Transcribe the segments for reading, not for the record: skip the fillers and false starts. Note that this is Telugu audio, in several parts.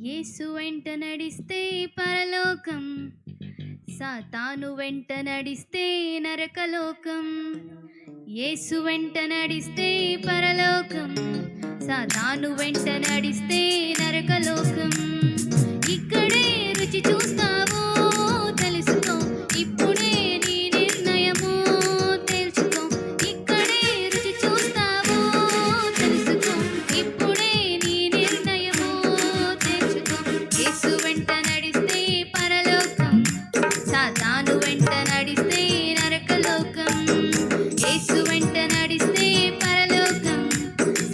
యేసు వెంట నడిస్తే పరలోకం, సాతాను వెంట నడిస్తే నరకలోకం. యేసు వెంట నడిస్తే పరలోకం, సాతాను వెంట నడిస్తే నరకలోకం. ఇక్కడే రుచి చూస్తావో తెలుసుకో, ఇప్పుడే నీ నిర్ణయము తెలుసుకో. ఇక్కడే రుచి చూస్తావో తెలుసుకో, ఇప్పుడే నీ నిర్ణయము తెలుసుకో. యేసు వెంట నడిస్తే పరలోకం, సాతాను వెంట నడిస్తే నరకలోకం. యేసు వెంట నడిస్తే పరలోకం,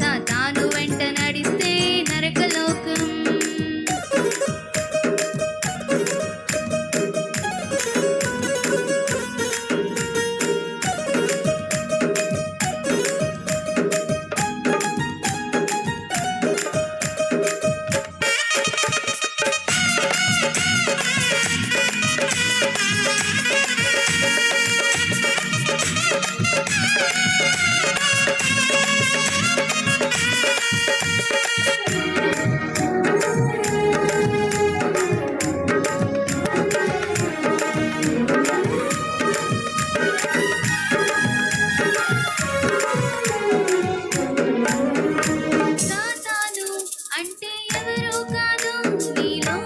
సాతాను వెంట నడిస్తే నరకలోకం. సాతాను అంటే ఎవరో కాదు, నీలో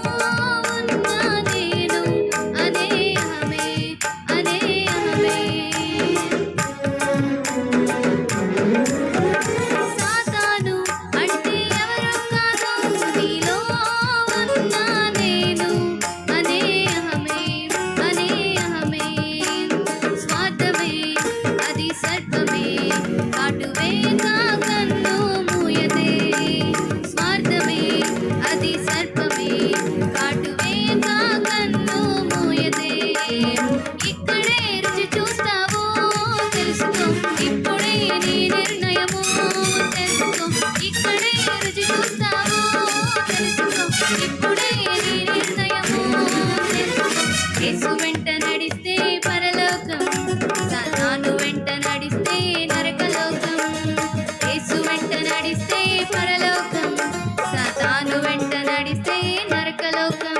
ఉన్న నేను అనే అహమే, అనే అహమే. సాతాను అంటే ఎవరో కాదు, నీలో ఉన్న నేను అనే అహమే, అనే అహమే. స్వార్థమే అది సర్పమే, కాటువే కన్ను మూయదే. స్వార్థమే అది సర్పమే, కాటువే కన్ను మూయదే. ఇక్కడే రుచి చూస్తావో తెలుసుకో, ఇప్పుడే నీ నిర్ణయము తెలుసుకో. ఇక్కడే రుచి చూస్తావో తెలుసుకో, ఇప్పుడే నీ నిర్ణయము తెలుసుకో. యేసు వెంట నడిస్తే పరలోకం, సాతాను వెంట నడిస్తే నరకలోకం. యేసు వెంట నడిస్తే పరలోకం, సాతాను వెంట నడిస్తే నరకలోకం.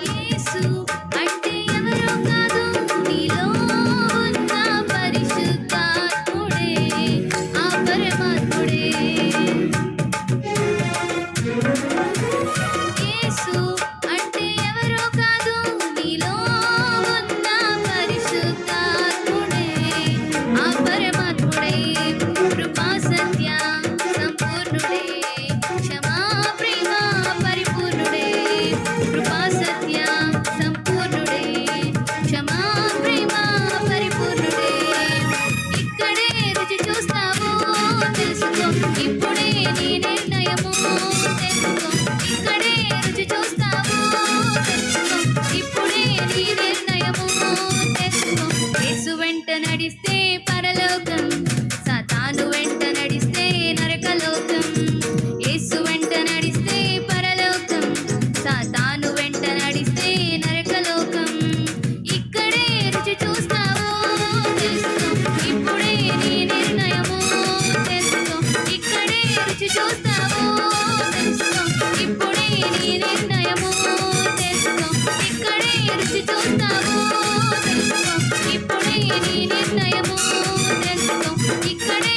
యేసు అంటే ఎవరో కాదు, నీలో ఉన్న పరిశుద్ధాత్ముడే, ఆ పరమాత్ముడే. యేసు అంటే ఎవరో కాదు, నీలో ఉన్న పరిశుద్ధాత్ముడే, ఆ పరమాత్ముడే. కృపా సత్య సంపూర్ణుడే, క్షమా ప్రేమ పరిపూర్ణుడే. కృపా సత్య సంపూర్ణుడే, క్షమా ప్రేమ పరిపూర్ణుడే. ఇక్కడే రుచి చూస్తావో తెలుసుకో, ఇప్పుడే నీ నిర్ణయము తెలుసుకో. ఇక్కడే రుచి చూస్తావో తెలుసుకో, ఇప్పుడే నీ నిర్ణయము తెలుసుకో. యేసు వెంట నడిస్తే పరలోకం, సాతాను వెంట నడిస్తే నరకలోకం. యేసు వెంట నడిస్తే పరలోకం, సాతాను వెంట నడిస్తే నరకలోకం. ఇక్కడే రుచి చూస్తావో తెలుసుకో, ఇప్పుడే నీ నిర్ణయము తెలుసుకో. ఇక్కడే రుచి చూస్తావో తెలుసుకో, ఇప్పుడే నీ నిర్ణయము తెలుసుకో. ఇక్కడే రుచి చూస్తావో తెలుసుకో, ఇప్పుడే నీ నిర్ణయము తెలుసుకో. ఇక్కడే